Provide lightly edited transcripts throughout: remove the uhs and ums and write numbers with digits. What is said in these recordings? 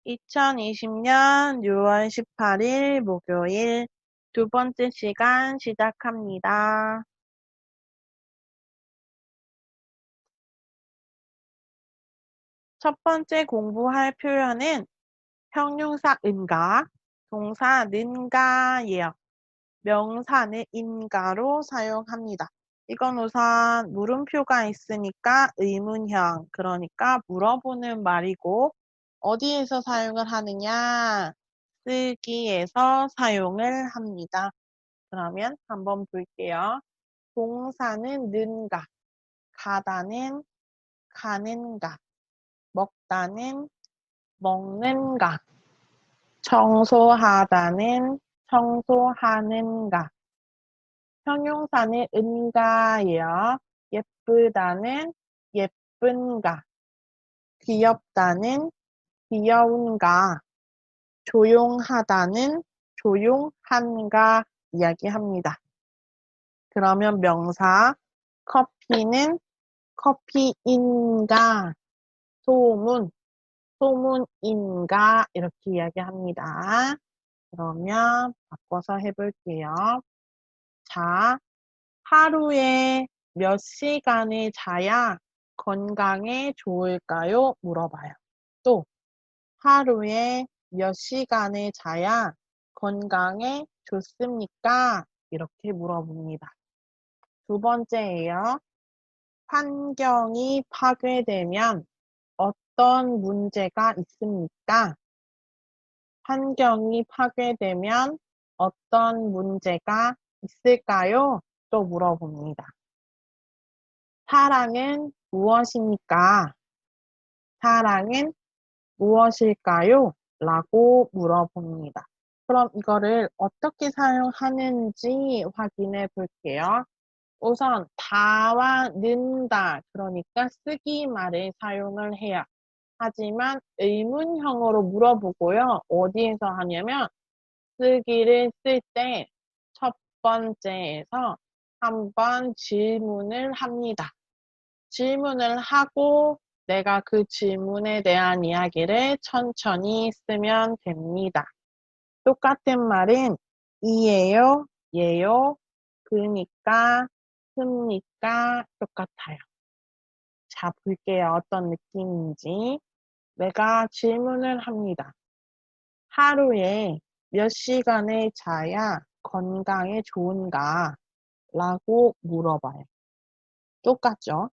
2020년 6월 18일 목요일 두 번째 시간 시작합니다. 첫 번째 공부할 표현은 형용사 은가, 동사 는가예요. 명사는 인가로 사용합니다. 이건 우선 물음표가 있으니까 의문형, 그러니까 물어보는 말이고 어디에서 사용을 하느냐? 쓰기에서 사용을 합니다. 그러면 한번 볼게요. 동사는 는가, 가다는 가는가, 먹다는 먹는가, 청소하다는 청소하는가. 형용사는 은가예요. 예쁘다는 예쁜가, 귀엽다는 귀여운가, 조용하다는 조용한가 이야기합니다. 그러면 명사 커피는 커피인가, 소문인가 이렇게 이야기합니다. 그러면 바꿔서 해볼게요. 자, 하루에 몇 시간을 자야 건강에 좋을까요? 물어봐요. 또 하루에 몇 시간을 자야 건강에 좋습니까? 이렇게 물어봅니다. 두 번째예요. 환경이 파괴되면 어떤 문제가 있습니까? 환경이 파괴되면 어떤 문제가 있을까요? 또 물어봅니다. 사랑은 무엇입니까? 사랑은 무엇일까요? 라고 물어봅니다. 그럼 이거를 어떻게 사용하는지 확인해 볼게요. 우선 다와 는다, 그러니까 쓰기 말을 사용을 해요. 하지만 의문형으로 물어보고요. 어디에서 하냐면 쓰기를 쓸 때 첫 번째에서 한번 질문을 합니다. 질문을 하고 내가 그 질문에 대한 이야기를 천천히 쓰면 됩니다. 똑같은 말은 이에요, 예요, 그니까, 습니까 똑같아요. 자, 볼게요. 어떤 느낌인지. 내가 질문을 합니다. 하루에 몇 시간을 자야 건강에 좋은가? 라고 물어봐요. 똑같죠?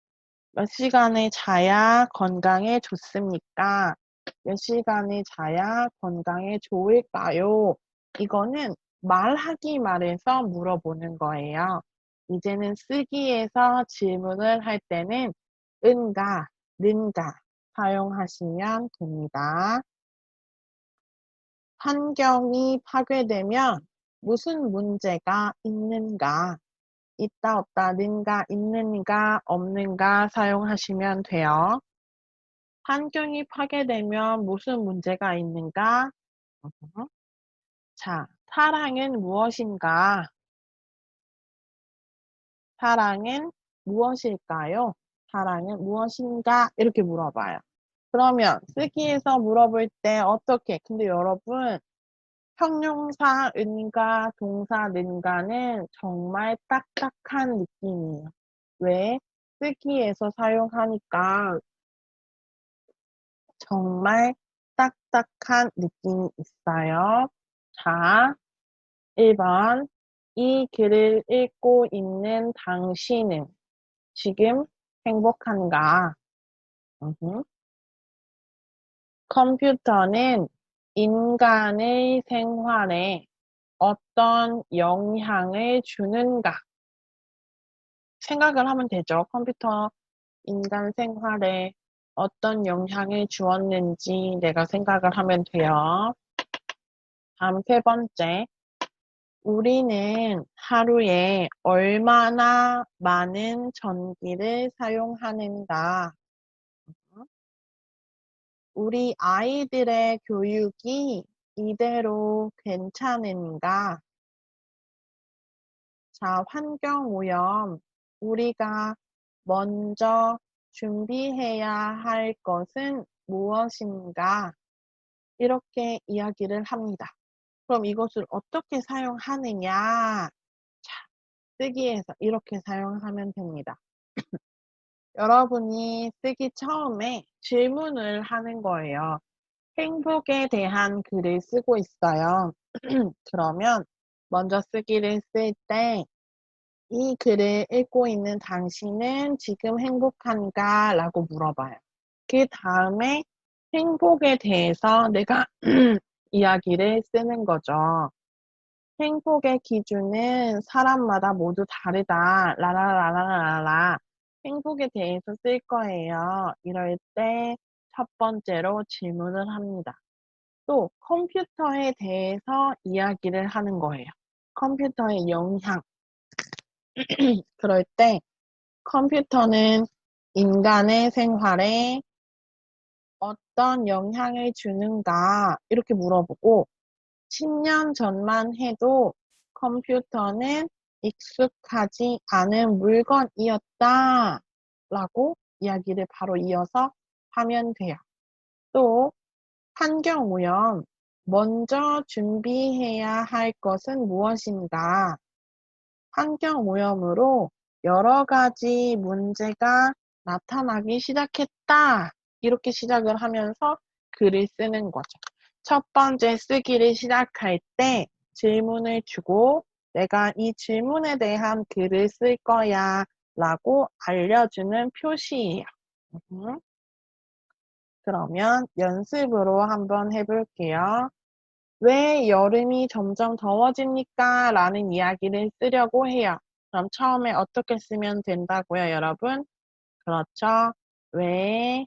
몇 시간을 자야 건강에 좋습니까? 몇 시간을 자야 건강에 좋을까요? 이거는 말하기 말해서 물어보는 거예요. 이제는 쓰기에서 질문을 할 때는 은가, 는가 사용하시면 됩니다. 환경이 파괴되면 무슨 문제가 있는가? 있다, 없다, 는가, 있는가, 없는가 사용하시면 돼요. 환경이 파괴되면 무슨 문제가 있는가? 자, 사랑은 무엇인가? 사랑은 무엇일까요? 사랑은 무엇인가? 이렇게 물어봐요. 그러면 쓰기에서 물어볼 때 어떻게? 근데 여러분, 형용사 은가, 동사 는가는 정말 딱딱한 느낌이에요. 왜? 쓰기에서 사용하니까 정말 딱딱한 느낌이 있어요. 자, 1번. 이 글을 읽고 있는 당신은 지금 행복한가? 컴퓨터는 인간의 생활에 어떤 영향을 주는가? 생각을 하면 되죠. 컴퓨터 인간 생활에 어떤 영향을 주었는지 내가 생각을 하면 돼요. 다음 세 번째. 우리는 하루에 얼마나 많은 전기를 사용하는가? 우리 아이들의 교육이 이대로 괜찮은가? 자, 환경오염. 우리가 먼저 준비해야 할 것은 무엇인가? 이렇게 이야기를 합니다. 그럼 이것을 어떻게 사용하느냐? 자, 쓰기에서 이렇게 사용하면 됩니다. 여러분이 쓰기 처음에 질문을 하는 거예요. 행복에 대한 글을 쓰고 있어요. 그러면 먼저 쓰기를 쓸 때 이 글을 읽고 있는 당신은 지금 행복한가? 라고 물어봐요. 그 다음에 행복에 대해서 내가 이야기를 쓰는 거죠. 행복의 기준은 사람마다 모두 다르다. 라라라라라라. 행복에 대해서 쓸 거예요. 이럴 때 첫 번째로 질문을 합니다. 또 컴퓨터에 대해서 이야기를 하는 거예요. 컴퓨터의 영향. 그럴 때 컴퓨터는 인간의 생활에 어떤 영향을 주는가 이렇게 물어보고 10년 전만 해도 컴퓨터는 익숙하지 않은 물건이었다 라고 이야기를 바로 이어서 하면 돼요. 또 환경오염, 먼저 준비해야 할 것은 무엇인가? 환경오염으로 여러 가지 문제가 나타나기 시작했다. 이렇게 시작을 하면서 글을 쓰는 거죠. 첫 번째 쓰기를 시작할 때 질문을 주고 내가 이 질문에 대한 글을 쓸 거야 라고 알려주는 표시예요. 그러면 연습으로 한번 해볼게요. 왜 여름이 점점 더워집니까? 라는 이야기를 쓰려고 해요. 그럼 처음에 어떻게 쓰면 된다고요, 여러분? 그렇죠. 왜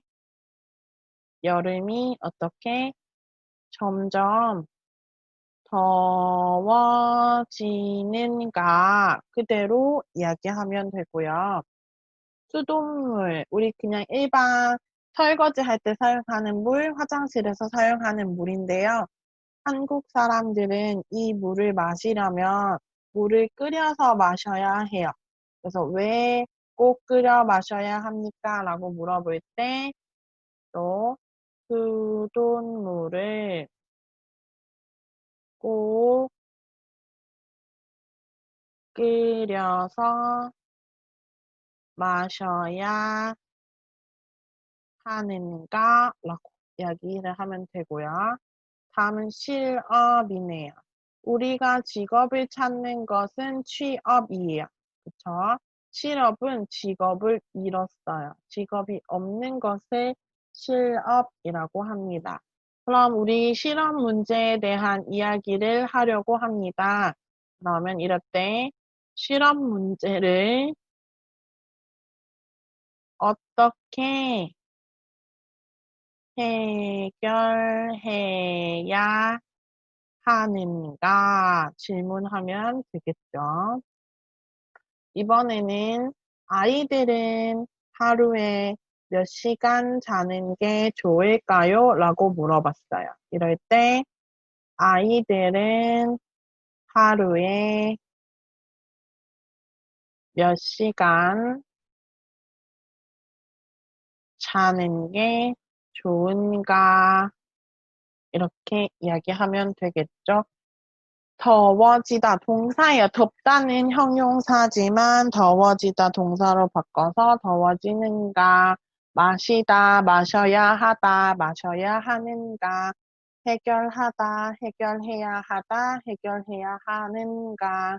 여름이 어떻게 점점 더워지는가? 그대로 이야기하면 되고요. 수돗물, 우리 그냥 일반 설거지 할 때 사용하는 물, 화장실에서 사용하는 물인데요. 한국 사람들은 이 물을 마시려면 물을 끓여서 마셔야 해요. 그래서 왜 꼭 끓여 마셔야 합니까? 라고 물어볼 때 또 수돗물을 꼭 끓여서 마셔야 하는가? 라고 이야기를 하면 되고요. 다음은 실업이네요. 우리가 직업을 찾는 것은 취업이에요. 그쵸? 실업은 직업을 잃었어요. 직업이 없는 것을 실업이라고 합니다. 그럼 우리 실업 문제에 대한 이야기를 하려고 합니다. 그러면 이럴 때 실업 문제를 어떻게 해결해야 하는가 질문하면 되겠죠. 이번에는 아이들은 하루에 몇 시간 자는 게 좋을까요? 라고 물어봤어요. 이럴 때 아이들은 하루에 몇 시간 자는 게 좋은가? 이렇게 이야기하면 되겠죠. 더워지다 동사예요. 덥다는 형용사지만 더워지다 동사로 바꿔서 더워지는가, 마시다, 마셔야 하다, 마셔야 하는가, 해결하다, 해결해야 하다, 해결해야 하는가,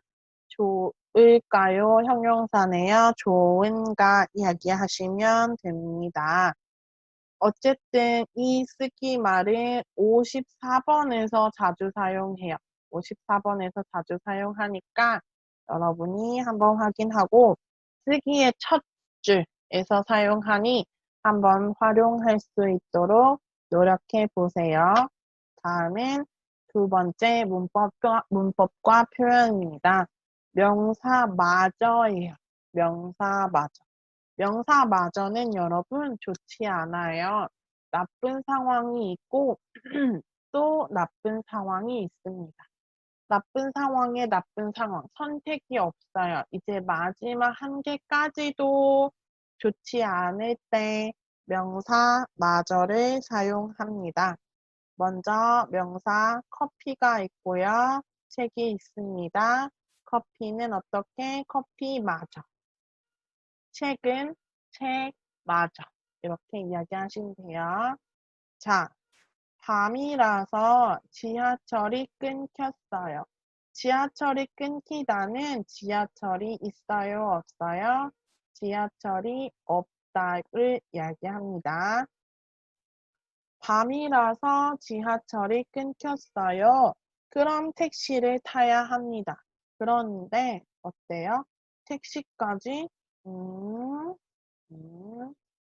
좋을까요? 형용사네요. 좋은가 이야기하시면 됩니다. 어쨌든 이 쓰기 말은 54번에서 자주 사용해요. 54번에서 자주 사용하니까 여러분이 한번 확인하고 쓰기의 첫 줄에서 사용하니 한번 활용할 수 있도록 노력해 보세요. 다음은 두 번째 문법과 표현입니다. 명사마저예요. 명사마저. 명사마저는 여러분 좋지 않아요. 나쁜 상황이 있고 또 나쁜 상황이 있습니다. 나쁜 상황에 나쁜 상황, 선택이 없어요. 이제 마지막 한 개까지도 좋지 않을 때 명사마저를 사용합니다. 먼저 명사 커피가 있고요. 책이 있습니다. 커피는 어떻게? 커피 마저. 책은 책 마저. 이렇게 이야기하시면 돼요. 자, 밤이라서 지하철이 끊겼어요. 지하철이 끊기다는 지하철이 있어요, 없어요? 지하철이 없다를 이야기합니다. 밤이라서 지하철이 끊겼어요. 그럼 택시를 타야 합니다. 그런데 어때요? 택시까지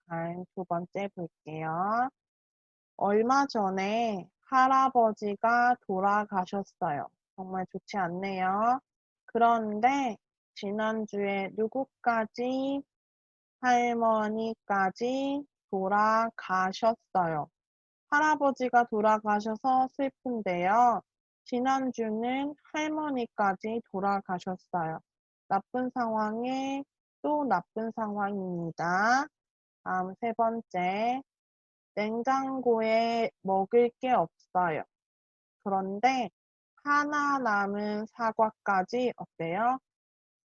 다음 두 번째 볼게요. 얼마 전에 할아버지가 돌아가셨어요. 정말 좋지 않네요. 그런데 지난주에 누구까지? 할머니까지 돌아가셨어요. 할아버지가 돌아가셔서 슬픈데요. 지난주는 할머니까지 돌아가셨어요. 나쁜 상황에 또 나쁜 상황입니다. 다음 세 번째. 냉장고에 먹을 게 없어요. 그런데 하나 남은 사과까지 어때요?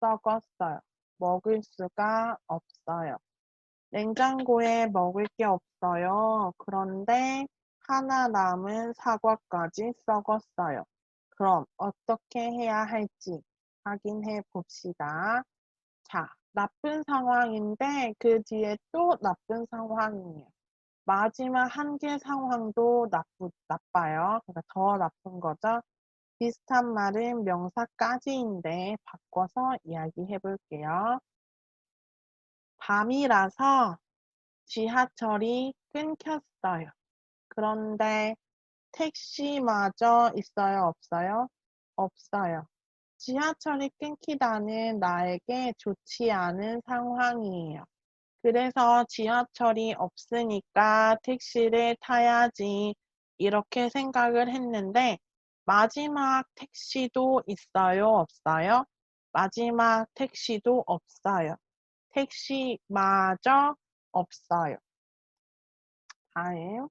썩었어요. 먹을 수가 없어요. 냉장고에 먹을 게 없어요. 그런데 하나 남은 사과까지 썩었어요. 그럼 어떻게 해야 할지 확인해 봅시다. 자, 나쁜 상황인데 그 뒤에 또 나쁜 상황이에요. 마지막 한 개 상황도 나빠요. 그러니까 더 나쁜 거죠. 비슷한 말은 명사까지인데 바꿔서 이야기해 볼게요. 밤이라서 지하철이 끊겼어요. 그런데 택시마저 있어요, 없어요? 없어요. 지하철이 끊기다는 나에게 좋지 않은 상황이에요. 그래서 지하철이 없으니까 택시를 타야지 이렇게 생각을 했는데 마지막 택시도 있어요, 없어요? 마지막 택시도 없어요. 택시마저 없어요. 다음.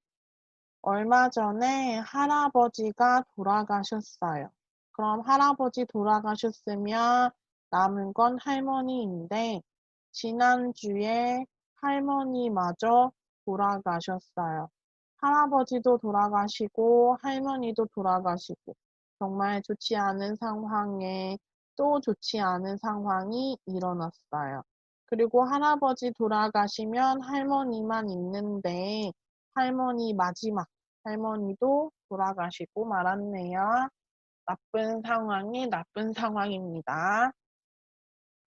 얼마 전에 할아버지가 돌아가셨어요. 그럼 할아버지 돌아가셨으면 남은 건 할머니인데 지난주에 할머니마저 돌아가셨어요. 할아버지도 돌아가시고 할머니도 돌아가시고 정말 좋지 않은 상황에 또 좋지 않은 상황이 일어났어요. 그리고 할아버지 돌아가시면 할머니만 있는데 할머니 마지막 할머니도 돌아가시고 말았네요. 나쁜 상황이 나쁜 상황입니다.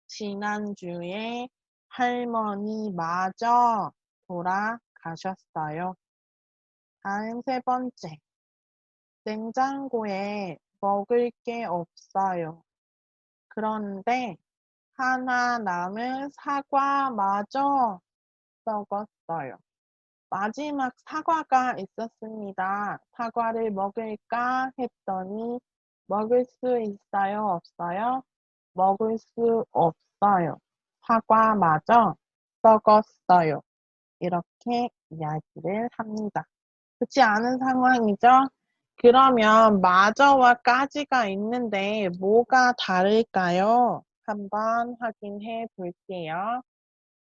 지난주에 할머니마저 돌아가셨어요. 다음 세 번째. 냉장고에 먹을 게 없어요. 그런데 하나 남은 사과마저 썩었어요. 마지막 사과가 있었습니다. 사과를 먹을까 했더니 먹을 수 있어요, 없어요? 먹을 수 없어요. 사과마저 썩었어요. 이렇게 이야기를 합니다. 그렇지 않은 상황이죠? 그러면 마저와 까지가 있는데 뭐가 다를까요? 한번 확인해 볼게요.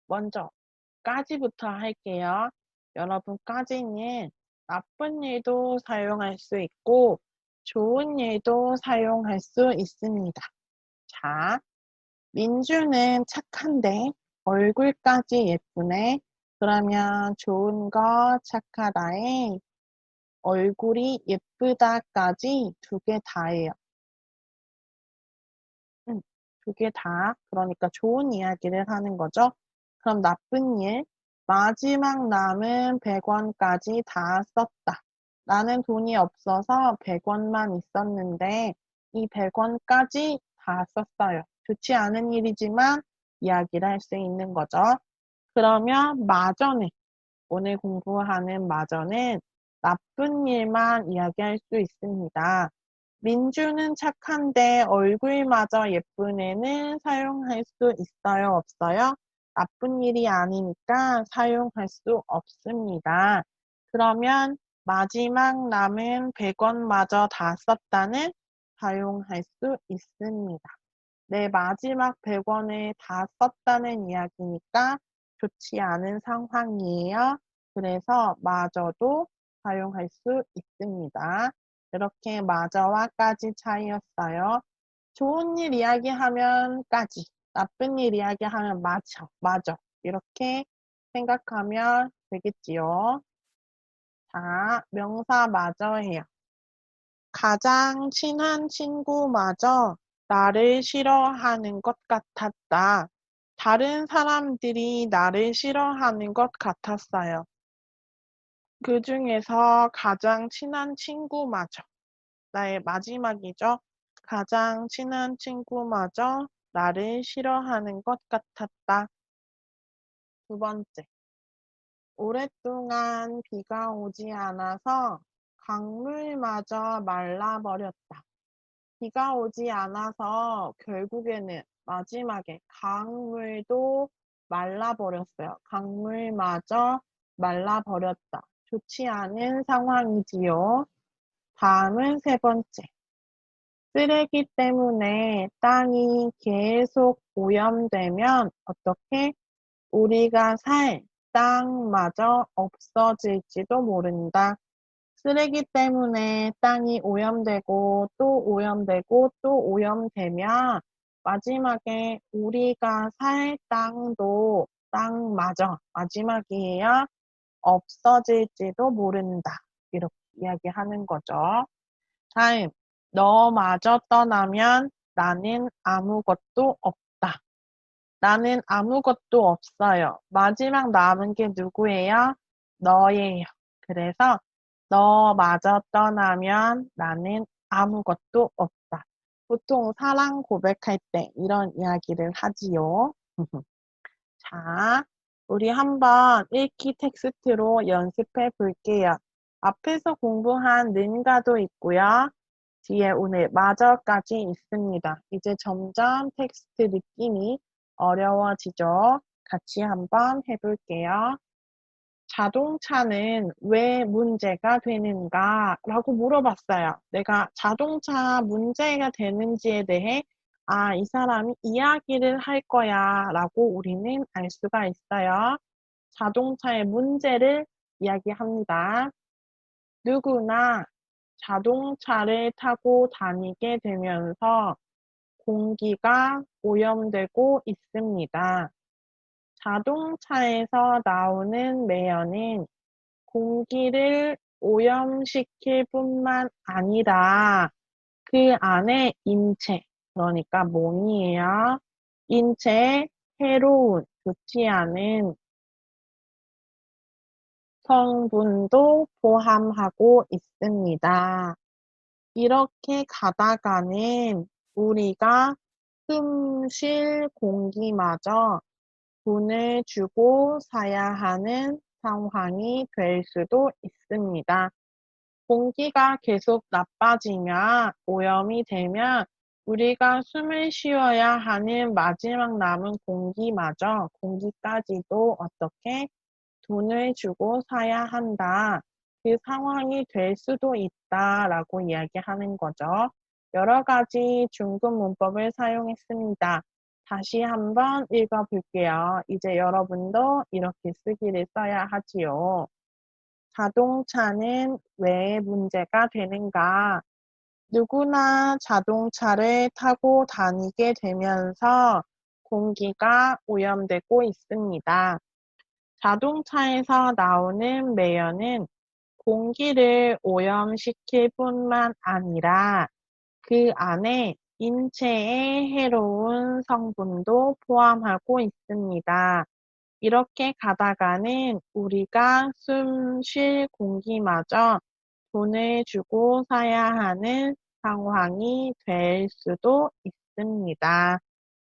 먼저 까지부터 할게요. 여러분 까지는 나쁜 일도 사용할 수 있고 좋은 일도 사용할 수 있습니다. 자, 민주는 착한데 얼굴까지 예쁘네. 그러면 좋은 거 착하다에 얼굴이 예쁘다까지 두 개 다예요. 두 개 다. 그러니까 좋은 이야기를 하는 거죠. 그럼 나쁜 일. 마지막 남은 100원까지 다 썼다. 나는 돈이 없어서 100원만 있었는데 이 100원까지 다 썼어요. 좋지 않은 일이지만 이야기를 할 수 있는 거죠. 그러면 마저는 오늘 공부하는 마저는 나쁜 일만 이야기할 수 있습니다. 민주는 착한데 얼굴마저 예쁜 애는 사용할 수 있어요, 없어요? 나쁜 일이 아니니까 사용할 수 없습니다. 그러면 마지막 남은 100원마저 다 썼다는 사용할 수 있습니다. 내 마지막 100원을 다 썼다는 이야기니까 좋지 않은 상황이에요. 그래서 마저도 사용할 수 있습니다. 이렇게 마저와까지 차이였어요. 좋은 일 이야기하면 까지, 나쁜 일 이야기하면 마저 이렇게 생각하면 되겠지요. 자, 명사 마저예요. 가장 친한 친구마저 나를 싫어하는 것 같았다. 다른 사람들이 나를 싫어하는 것 같았어요. 그 중에서 가장 친한 친구마저, 나의 마지막이죠. 가장 친한 친구마저 나를 싫어하는 것 같았다. 두 번째, 오랫동안 비가 오지 않아서 강물마저 말라버렸다. 비가 오지 않아서 결국에는 마지막에 강물도 말라버렸어요. 강물마저 말라버렸다. 좋지 않은 상황이지요. 다음은 세 번째. 쓰레기 때문에 땅이 계속 오염되면 어떻게 우리가 살 땅마저 없어질지도 모른다. 쓰레기 때문에 땅이 오염되고 또 오염되고 또 오염되면 마지막에 우리가 살 땅도 땅마저 마지막이에요. 없어질지도 모른다. 이렇게 이야기하는 거죠. 다음, 너마저 떠나면 나는 아무것도 없다. 나는 아무것도 없어요. 마지막 남은 게 누구예요? 너예요. 그래서 너마저 떠나면 나는 아무것도 없다. 보통 사랑 고백할 때 이런 이야기를 하지요. 자, 우리 한번 읽기 텍스트로 연습해 볼게요. 앞에서 공부한 는가도 있고요. 뒤에 오늘 마저까지 있습니다. 이제 점점 텍스트 느낌이 어려워지죠. 같이 한번 해볼게요. 자동차는 왜 문제가 되는가? 라고 물어봤어요. 내가 자동차 문제가 되는지에 대해 이 사람이 이야기를 할 거야 라고 우리는 알 수가 있어요. 자동차의 문제를 이야기합니다. 누구나 자동차를 타고 다니게 되면서 공기가 오염되고 있습니다. 자동차에서 나오는 매연은 공기를 오염시킬 뿐만 아니라 그 안에 인체, 그러니까 몸이에요. 인체에 해로운, 좋지 않은 성분도 포함하고 있습니다. 이렇게 가다가는 우리가 숨 쉴 공기마저 돈을 주고 사야 하는 상황이 될 수도 있습니다. 공기가 계속 나빠지면 오염이 되면 우리가 숨을 쉬어야 하는 마지막 남은 공기마저 공기까지도 어떻게 돈을 주고 사야 한다. 그 상황이 될 수도 있다라고 이야기하는 거죠. 여러 가지 중급 문법을 사용했습니다. 다시 한번 읽어볼게요. 이제 여러분도 이렇게 쓰기를 써야 하지요. 자동차는 왜 문제가 되는가? 누구나 자동차를 타고 다니게 되면서 공기가 오염되고 있습니다. 자동차에서 나오는 매연은 공기를 오염시킬 뿐만 아니라 그 안에 인체에 해로운 성분도 포함하고 있습니다. 이렇게 가다가는 우리가 숨 쉴 공기마저 돈을 주고 사야 하는 상황이 될 수도 있습니다.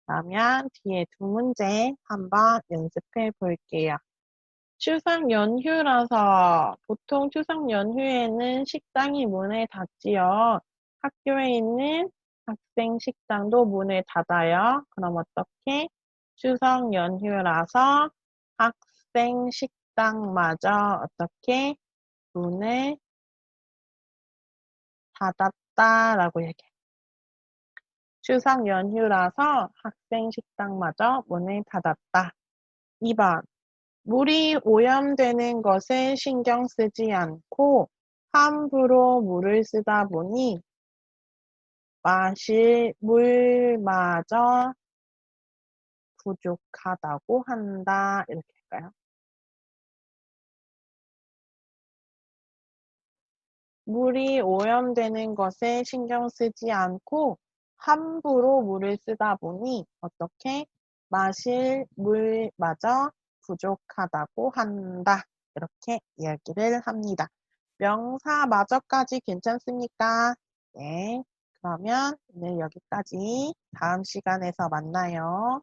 그러면 뒤에 두 문제 한번 연습해 볼게요. 추석 연휴라서 보통 추석 연휴에는 식당이 문을 닫지요. 학교에 있는 학생 식당도 문을 닫아요. 그럼 어떻게? 추석 연휴라서 학생 식당마저 어떻게 문을 닫았다라고 얘기해. 추석 연휴라서 학생 식당마저 문을 닫았다. 2번. 물이 오염되는 것에 신경 쓰지 않고 함부로 물을 쓰다 보니 마실 물마저 부족하다고 한다. 이렇게 할까요? 물이 오염되는 것에 신경 쓰지 않고 함부로 물을 쓰다 보니 어떻게 마실 물마저 부족하다고 한다. 이렇게 이야기를 합니다. 명사마저까지 괜찮습니까? 네. 그러면 오늘 여기까지 다음 시간에서 만나요.